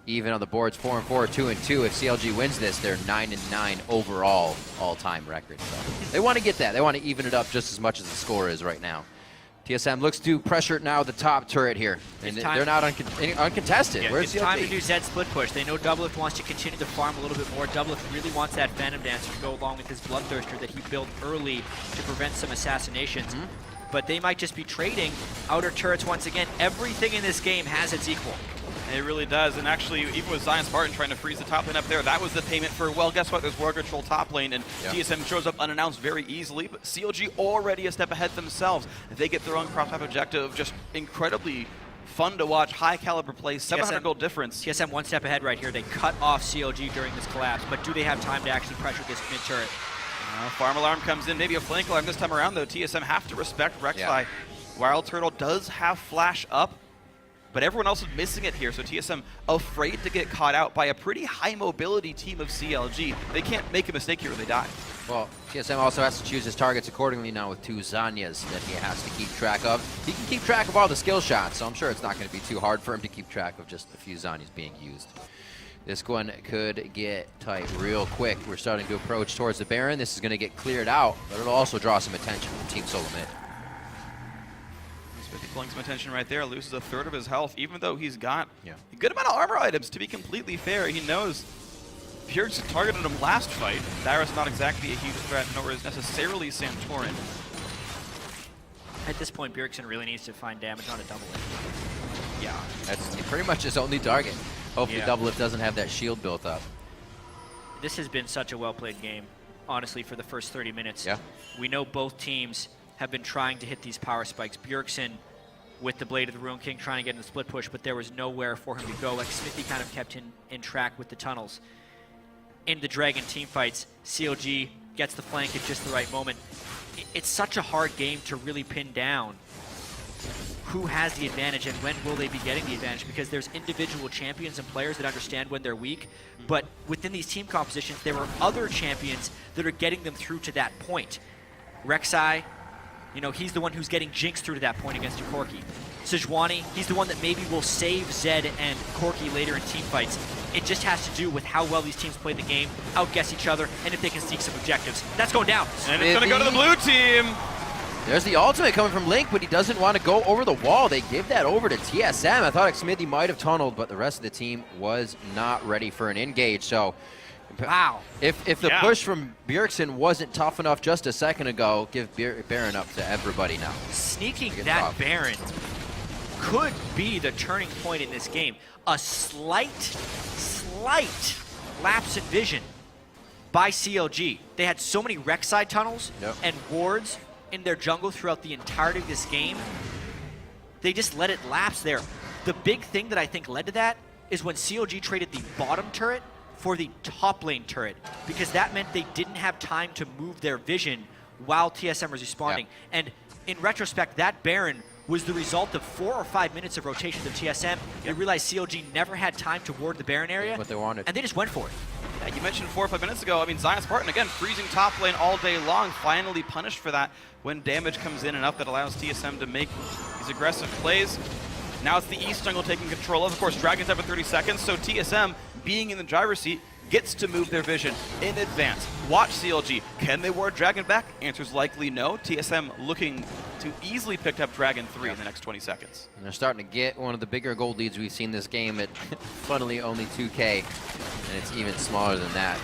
even on the boards, 4-4, 2-2. If CLG wins this, they're 9-9 overall all-time record. So they want to get that. They want to even it up just as much as the score is right now. TSM looks to pressure it now at the top turret here. And they're not uncontested. Yeah, Where's it's CLG? time to do Zed split push. They know Doublelift wants to continue to farm a little bit more. Doublelift really wants that Phantom Dancer to go along with his Bloodthirster that he built early to prevent some assassinations. But they might just be trading outer turrets once again. Everything in this game has its equal. It really does, and actually, even with Zion Spartan trying to freeze the top lane up there, that was the payment for, well, guess what, there's World Control top lane, and TSM shows up unannounced very easily, but CLG already a step ahead themselves. They get their own cross-map objective, just incredibly fun to watch, high-caliber play, 700 gold difference. TSM one step ahead right here. They cut off CLG during this collapse, but do they have time to actually pressure this mid-turret? Farm alarm comes in, maybe a flank alarm this time around, though. TSM have to respect Rek'Sai. Wild Turtle does have flash up, but everyone else is missing it here, so TSM afraid to get caught out by a pretty high mobility team of CLG. They can't make a mistake here or they die. Well, TSM also has to choose his targets accordingly now with 2 Zhonyas that he has to keep track of. He can keep track of all the skill shots, so I'm sure it's not going to be too hard for him to keep track of just a few Zhonyas being used. This one could get tight real quick. We're starting to approach towards the Baron. This is going to get cleared out, but it'll also draw some attention from Team Solo Mid. Pulling some attention right there, loses a third of his health, even though he's got Yeah. a good amount of armor items, to be completely fair. He knows Bjergsen targeted him last fight. Dyrus not exactly a huge threat, nor is necessarily Santorin. At this point, Bjergsen really needs to find damage on a double lift. Yeah. That's pretty much his only target. Hopefully Yeah. Double Lift doesn't have that shield built up. This has been such a well-played game, honestly, for the first 30 minutes. Yeah. We know both teams have been trying to hit these power spikes. Bjergsen with the Blade of the Ruin King trying to get in the split push, but there was nowhere for him to go. Like Smithy kind of kept in track with the tunnels. In the Dragon team fights, CLG gets the flank at just the right moment. It's such a hard game to really pin down who has the advantage and when will they be getting the advantage, because there's individual champions and players that understand when they're weak, but within these team compositions, there are other champions that are getting them through to that point. Rek'Sai, you know, he's the one who's getting Jinx through to that point against a Corki. Sejuani, he's the one that maybe will save Zed and Corki later in team fights. It just has to do with how well these teams play the game, outguess each other, and if they can sneak some objectives. That's going down. And it's going to go to the blue team. There's the ultimate coming from Link, but he doesn't want to go over the wall. They give that over to TSM. I thought Smithy might have tunneled, but the rest of the team was not ready for an engage. So, Wow. if the push from Bjergsen wasn't tough enough just a second ago, give Baron up to everybody now. Sneaking Good that job. Baron could be the turning point in this game. A slight lapse in vision by CLG. They had so many Rek'Sai tunnels Yep. and wards in their jungle throughout the entirety of this game. They just let it lapse there. The big thing that I think led to that is when CLG traded the bottom turret for the top lane turret, because that meant they didn't have time to move their vision while TSM was responding. Yeah. And in retrospect, that Baron was the result of 4 or 5 minutes of rotations of TSM. They realized CLG never had time to ward the Baron area, What they wanted. and they just went for it. Yeah, you mentioned 4 or 5 minutes ago. I mean, Zion Spartan, again, freezing top lane all day long, finally punished for that when damage comes in enough that allows TSM to make these aggressive plays. Now it's the East jungle taking control of course, Dragons have 30 seconds, so TSM, being in the driver's seat, gets to move their vision in advance. Watch CLG. Can they ward Dragon back? Answer's likely no. TSM looking to easily pick up Dragon 3 in the next 20 seconds. And they're starting to get one of the bigger gold leads we've seen this game at, funnily, only 2K. And it's even smaller than that,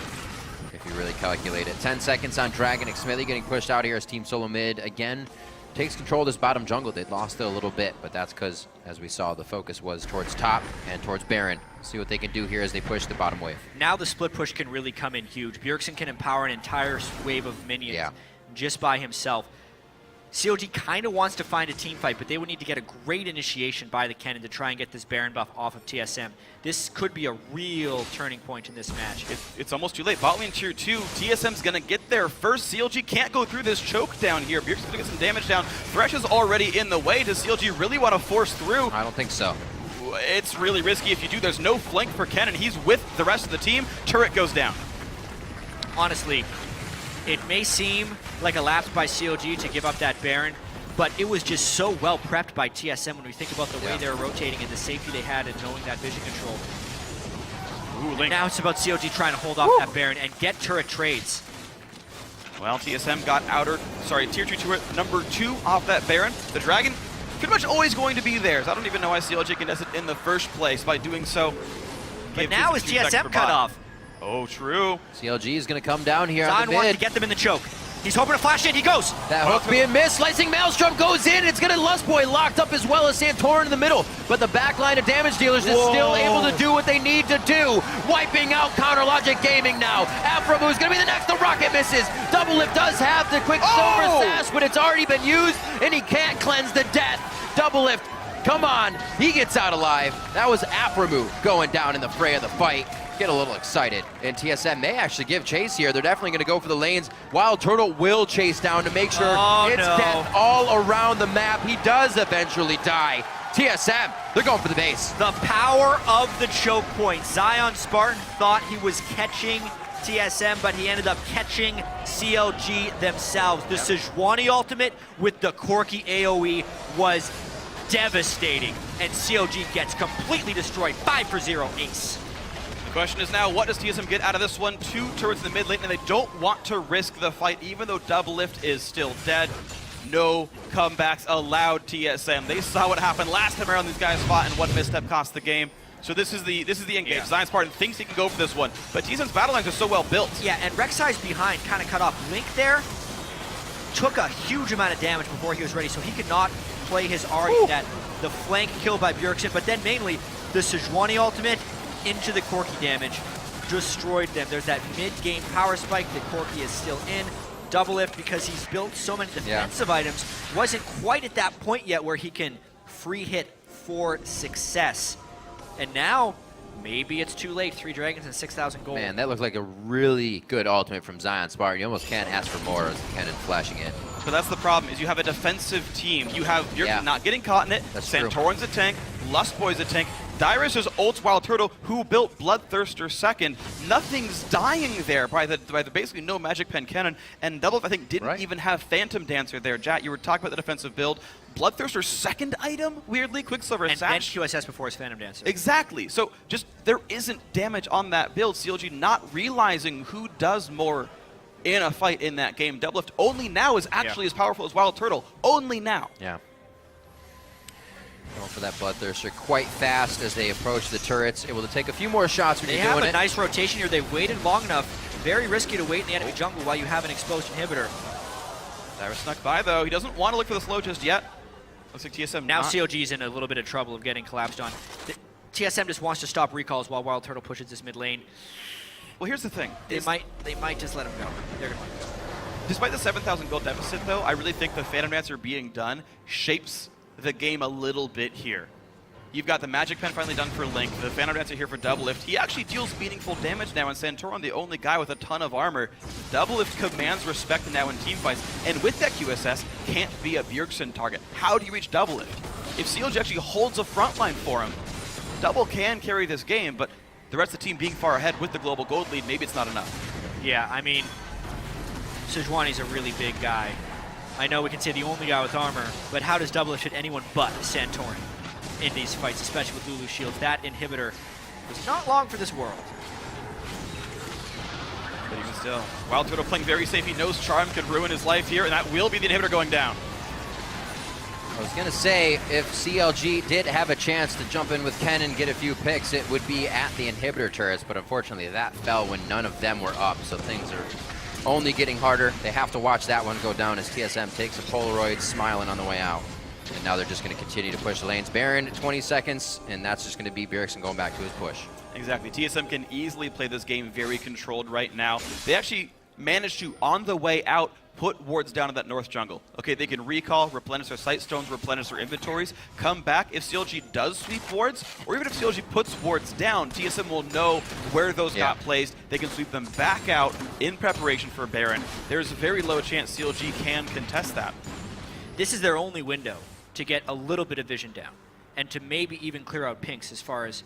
if you really calculate it. 10 seconds on Dragon. Smithy getting pushed out here as Team Solo Mid again takes control of this bottom jungle. They'd lost it a little bit, but that's because, as we saw, the focus was towards top and towards Baron. See what they can do here as they push the bottom wave. Now the split push can really come in huge. Bjergsen can empower an entire wave of minions just by himself. CLG kind of wants to find a team fight, but they would need to get a great initiation by the Kennen to try and get this Baron buff off of TSM. This could be a real turning point in this match. It's almost too late. Bot lane tier 2, TSM's going to get there first. CLG can't go through this choke down here. Bjergsen's going to get some damage down. Thresh is already in the way. Does CLG really want to force through? I don't think so. It's really risky if you do. There's no flank for Kennen. He's with the rest of the team. Turret goes down. Honestly, it may seem like a lapse by CLG to give up that Baron, but it was just so well prepped by TSM when we think about the way they were rotating and the safety they had in knowing that vision control. Ooh, Link. Now it's about CLG trying to hold off that Baron and get turret trades. Well, TSM got tier 2 turret number 2 off that Baron. The Dragon, pretty much always going to be theirs. I don't even know why CLG can it in the first place. By doing so, But now is TSM cut off. Oh, true. CLG is going to come down here Zion on the wants mid. to get them in the choke. He's hoping to flash in. He goes. That hook being missed. Slicing Maelstrom goes in. It's going to Lustboy locked up as well as Santorin in the middle. But the back line of damage dealers is still able to do what they need to do. Wiping out Counter Logic Gaming now. Afromu is going to be the next. The rocket misses. Double Lift does have the quick silver sash, but it's already been used, and he can't cleanse the death. Double Lift, come on. He gets out alive. That was Afromu going down in the fray of the fight. Get a little excited, and TSM may actually give chase here. They're definitely going to go for the lanes. Wild Turtle will chase down to make sure it's death all around the map. He does eventually die. TSM, they're going for the base. The power of the choke point. Zion Spartan thought he was catching TSM, but he ended up catching CLG themselves. The Sejuani ultimate with the Corki AoE was devastating, and CLG gets completely destroyed. 5-0 ace. Question is now, what does TSM get out of this one? 2 turrets in the mid lane, and they don't want to risk the fight, even though Double Lift is still dead. No comebacks allowed, TSM. They saw what happened last time around these guys fought and one misstep cost the game. So this is the engage. Yeah. Zion Spartan thinks he can go for this one, but TSM's battle lines are so well built. Yeah, and Rek'Sai's behind, kind of cut off. Link there took a huge amount of damage before he was ready, so he could not play his Ahri. That the flank kill by Bjergsen, but then mainly the Sejuani ultimate into the Corki damage destroyed them. There's that mid-game power spike that Corki is still in. Double lift, because he's built so many defensive items, wasn't quite at that point yet where he can free hit for success. And now, maybe it's too late. 3 dragons and 6,000 gold. Man, that looked like a really good ultimate from Zion Spartan. You almost can't ask for more as Kennen flashing in. But that's the problem, is you have a defensive team. You have, you're not getting caught in it. That's Santorin's a tank, Lustboy's a tank. Dyrus is ults Wild Turtle, who built Bloodthirster second. Nothing's dying there by the basically no Magic Pen Cannon. And Double, I think, didn't even have Phantom Dancer there. Jat, you were talking about the defensive build. Bloodthirster's second item, weirdly, Quicksilver and Sash. QSS before his Phantom Dancer. Exactly. So just there isn't damage on that build. CLG not realizing who does more in a fight in that game. Doublelift only now is actually as powerful as Wild Turtle. Only now. Yeah. Going for that Bloodthirster quite fast as they approach the turrets. Able to take a few more shots when They you're doing have a it. nice rotation here. They've waited long enough. Very risky to wait in the enemy jungle while you have an exposed inhibitor. Dyrus snuck by, though. He doesn't want to look for the slow just yet. Looks like TSM Now not. COG's in a little bit of trouble of getting collapsed on. TSM just wants to stop recalls while Wild Turtle pushes this mid lane. Well, here's the thing. They might just let him go. They're gonna. Despite the 7,000 gold deficit, though, I really think the Phantom Dancer being done shapes the game a little bit here. You've got the Magic Pen finally done for Link, the Phantom Dancer here for Doublelift. He actually deals meaningful damage now, and Santorin, the only guy with a ton of armor. Doublelift commands respect now in team fights, and with that QSS, can't be a Bjergsen target. How do you reach Doublelift? If CLG actually holds a front line for him, Double can carry this game, but the rest of the team being far ahead with the global gold lead, maybe it's not enough. Yeah, I mean, Sejuani's a really big guy. I know we can say the only guy with armor, but how does Doublelift hit anyone but Santorin in these fights, especially with Lulu shields? That inhibitor was not long for this world. But even still, Wild Turtle playing very safe. He knows Charm could ruin his life here, and that will be the inhibitor going down. I was going to say, if CLG did have a chance to jump in with Ken and get a few picks, it would be at the inhibitor turrets, but unfortunately that fell when none of them were up, so things are only getting harder. They have to watch that one go down as TSM takes a Polaroid, smiling on the way out. And now they're just going to continue to push the lanes. Baron, 20 seconds, and that's just going to be Bjergsen going back to his push. Exactly. TSM can easily play this game very controlled right now. They actually managed to, on the way out, put wards down in that north jungle. Okay, they can recall, replenish their sight stones, replenish their inventories, come back. If CLG does sweep wards, or even if CLG puts wards down, TSM will know where those got placed. They can sweep them back out in preparation for Baron. There's a very low chance CLG can contest that. This is their only window to get a little bit of vision down and to maybe even clear out pinks as far as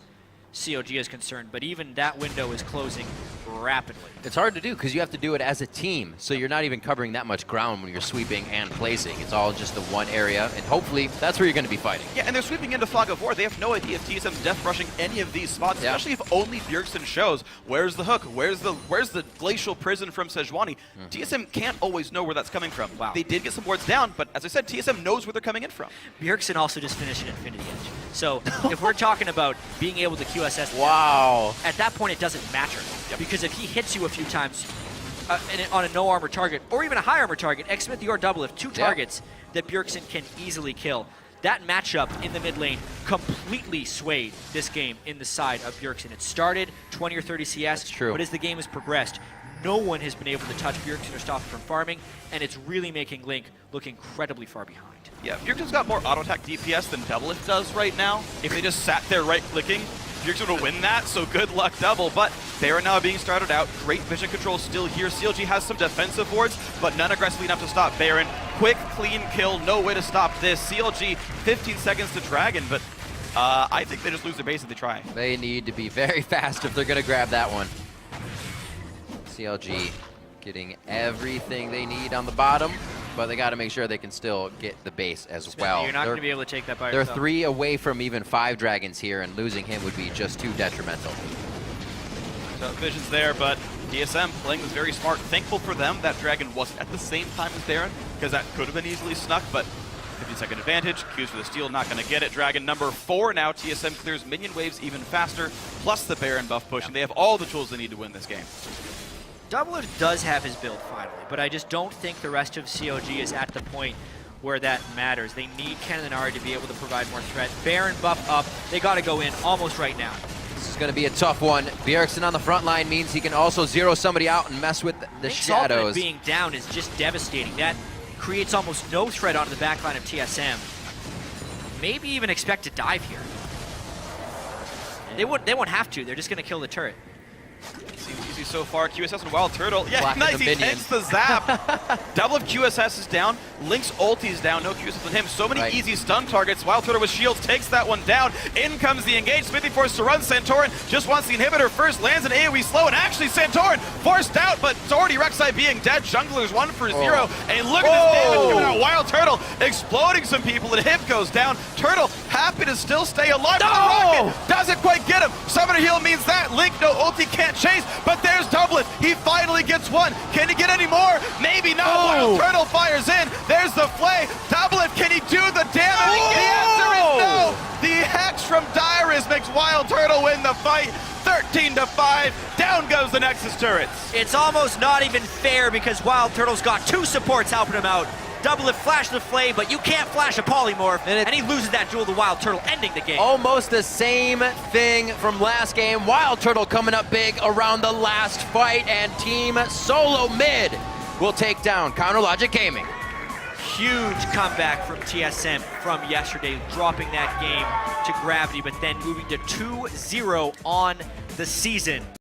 COG is concerned, but even that window is closing rapidly. It's hard to do because you have to do it as a team, so you're not even covering that much ground when you're sweeping and placing. It's all just the one area, and hopefully that's where you're going to be fighting. Yeah, and they're sweeping into Fog of War. They have no idea if TSM's death rushing any of these spots, especially if only Bjergsen shows. Where's the hook? Where's the glacial prison from Sejuani? TSM can't always know where that's coming from. Wow. They did get some wards down, but as I said, TSM knows where they're coming in from. Bjergsen also just finished an Infinity Edge. So if we're talking about being able to QSS, wow, at that point it doesn't matter. Because if he hits you a few times on a no armor target, or even a high armor target, X-Smithy or Doublelift, two targets that Bjergsen can easily kill. That matchup in the mid lane completely swayed this game in the side of Bjergsen. It started 20 or 30 CS, That's true. But as the game has progressed, no one has been able to touch Bjergsen or stop him from farming, and it's really making Link look incredibly far behind. Yeah, Bjergsen's got more auto attack DPS than Doublelift does right now. If they just sat there right-clicking, Bjergsen will win that, so good luck, Double. But they are now being started out. Great vision control still here. CLG has some defensive wards, but none aggressively enough to stop Baron. Quick, clean kill, no way to stop this. CLG, 15 seconds to Dragon, but I think they just lose their base if they try. They need to be very fast if they're going to grab that one. CLG getting everything they need on the bottom, but they got to make sure they can still get the base as well. You're not going to be able to take that by They're yourself. 3 away from even 5 dragons here, and losing him would be just too detrimental. So vision's there, but TSM playing this very smart. Thankful for them that Dragon wasn't at the same time as Baron, because that could have been easily snuck, but 50-second advantage. Qs for the steal, not going to get it. Dragon number 4 now. TSM clears minion waves even faster, plus the Baron buff pushing. They have all the tools they need to win this game. Doublelift does have his build finally, but I just don't think the rest of COG is at the point where that matters. They need Cannonari to be able to provide more threat. Baron buff up. They got to go in almost right now. This is going to be a tough one. Bjergsen on the front line means he can also zero somebody out and mess with the shadows. Being down is just devastating. That creates almost no threat onto the back line of TSM. Maybe even expect to dive here. They won't have to. They're just going to kill the turret. Seems easy so far. QSS and Wild Turtle. Yeah, Black nice. the He minion. takes the zap. Double of QSS is down. Link's ulti is down. No QSS on him. So many Right. easy stun targets. Wild Turtle with shields takes that one down. In comes the engage. Smithy forced to run. Santorin just wants the inhibitor first. Lands an AoE slow. And actually Santorin forced out, but it's already Rek'Sai being dead. Junglers 1 for 0. And look at this damage coming out. Wild Turtle exploding some people. And hip goes down. Turtle happy to still stay alive. No! But the rocket doesn't quite get him. Summoner heal means that. Link no ulti can't chase, but there's Doublet. He finally gets one. Can he get any more? Maybe not. Oh. Wild Turtle fires in. There's the flay. Doublet, can he do the damage? The answer is no. The Hex from Dyrus makes Wild Turtle win the fight. 13-5. Down goes the Nexus turrets. It's almost not even fair because Wild Turtle's got 2 supports helping him out. Doublelift flashed the flay, but you can't flash a polymorph, and he loses that duel to Wild Turtle, ending the game. Almost the same thing from last game. Wild Turtle coming up big around the last fight, and Team Solo Mid will take down Counter Logic Gaming. Huge comeback from TSM from yesterday, dropping that game to Gravity, but then moving to 2-0 on the season.